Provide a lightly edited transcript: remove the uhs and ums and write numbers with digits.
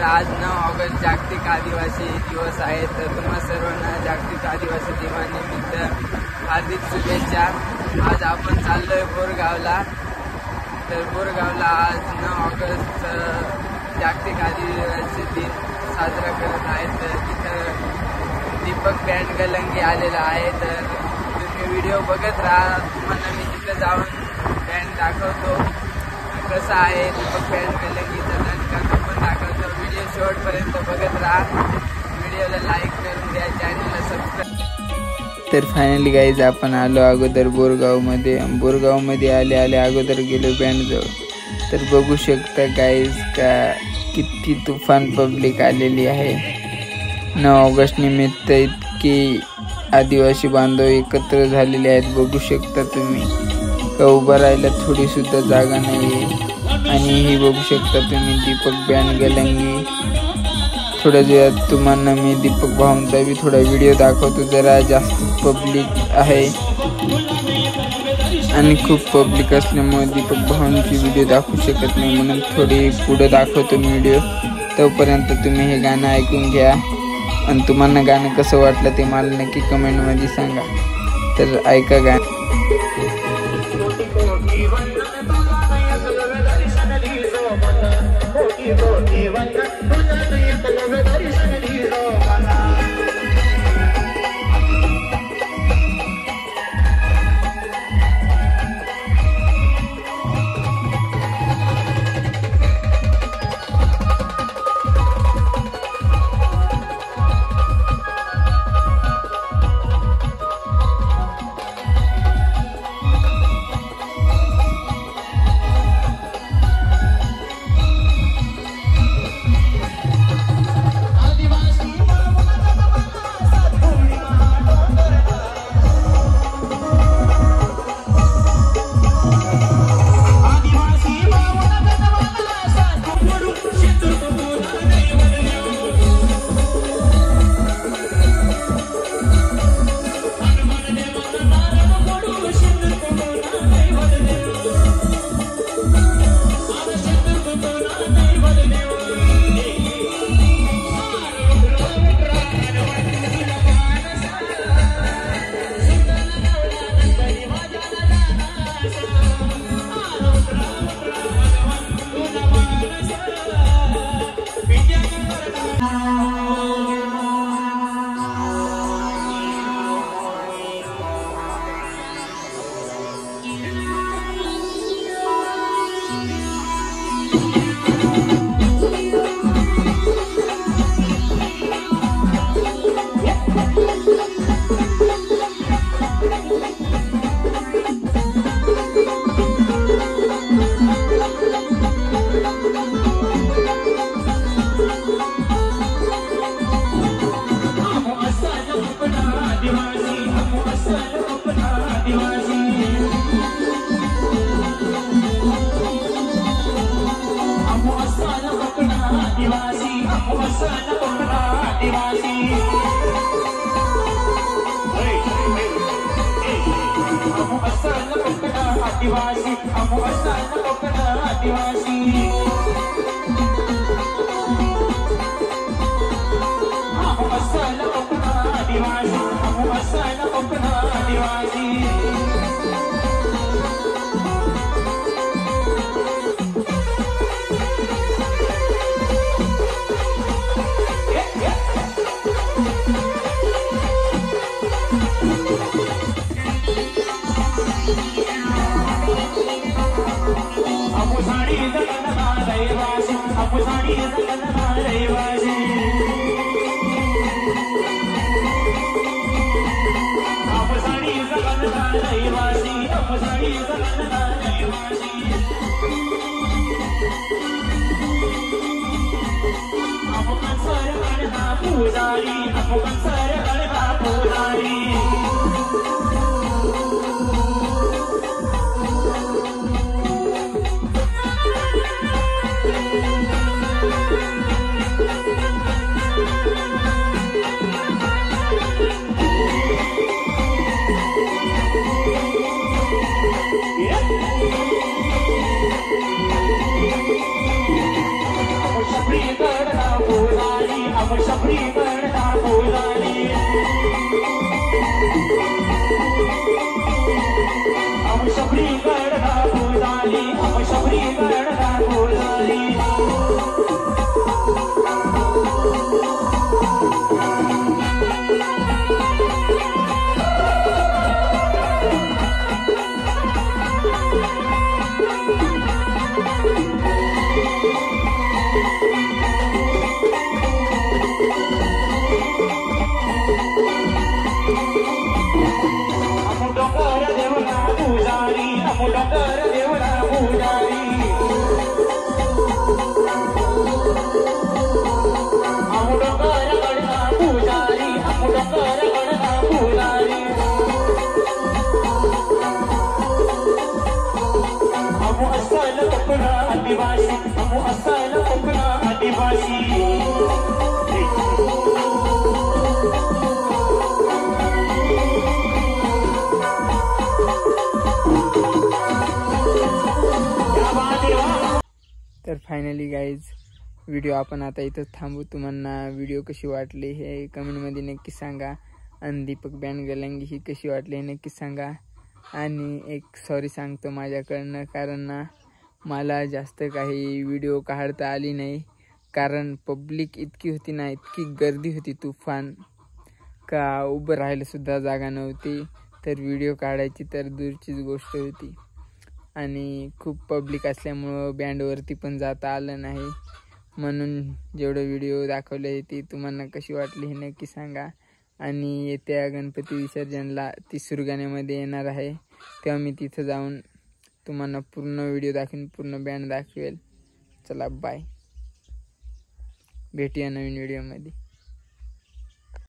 आज 9 ऑगस्ट जागतिक आदिवासी दिवस आहे। तर तुम्हा सर्वांना जागतिक आदिवासी दिनानिमित्त हार्दिक शुभेच्छा। आज आपण चाललोय बोरगावला। तर बोरगावला आज 9 ऑगस्ट जागतिक आदिवासी दिन साजरा करत आहेत। तर तिथं दीपक बँड गलंगी आलेला आहे। तर तुम्ही व्हिडिओ बघत राहा, तुम्हाला मी तिथं जाऊन बँड दाखवतो कसा आहे। दीपक बँड गलंगीचा नाटकाचं पण दाखवतो। व्हिडिओ शेवटपर्यंत बघत राहा, व्हिडिओला लाईक करून द्या, चॅनलला सबस्क्राईब। तर फायनली गाईज आपण आलो अगोदर बोरगावमध्ये आले अगोदर गेलो बँडजवळ। तर बघू शकता गाईज का किती तुफान पब्लिक आलेली आहे। 9 ऑगस्ट निमित्त इतकी आदिवासी बांधव एकत्र झालेले आहेत। बघू शकता तुम्ही का उभं राहायला थोडी सुद्धा जागा नाही आहे। आणि ही बघू शकता तुम्ही दीपक बँड गलंगी। थोड्या वेळात तुम्हाला मी दीपक भाऊंचा बी थोडा व्हिडिओ दाखवतो। जरा जास्त पब्लिक आहे आणि खूप पब्लिक असल्यामुळे दीपक भाऊंची व्हिडिओ दाखवू शकत नाही, म्हणून थोडी पुढे दाखवतो मी व्हिडिओ। तोपर्यंत तुम्ही हे गाणं ऐकून घ्या आणि तुम्हाला गाणं कसं वाटलं ते मला नक्की कमेंटमध्ये सांगा। तर ऐका गाणं। तर फायनली गाईज व्हिडिओ आपण आता इथं थांबू. तुम्हाला व्हिडिओ कशी वाटली हे कमेंटमध्ये नक्की सांगा. आणि दीपक बँड गलंगी ही कशी वाटली हे नक्की सांगा. आणि एक सॉरी सांगतो माझ्याकडनं, कारण ना मला जास्त काही व्हिडिओ काढता आली नाही, कारण पब्लिक इतकी होती ना, इतकी गर्दी होती तुफान का उभं राहायला सुद्धा जागा नव्हती. तर व्हिडिओ काढायची तर दूरचीच गोष्ट होती. आणि खूप पब्लिक असल्यामुळं बँडवरती पण जाता आलं नाही. म्हणून जेवढं व्हिडिओ दाखवले ती तुम्हाला कशी वाटली हे नक्की सांगा. आणि येत्या गणपती विसर्जनला ती सुरगाण्यामध्ये येणार आहे, तेव्हा मी तिथं जाऊन तुम्हाला पूर्ण व्हिडिओ दाखवेन, पूर्ण बँड दाखवेल. चला बाय, भेटूया नवीन व्हिडिओमध्ये.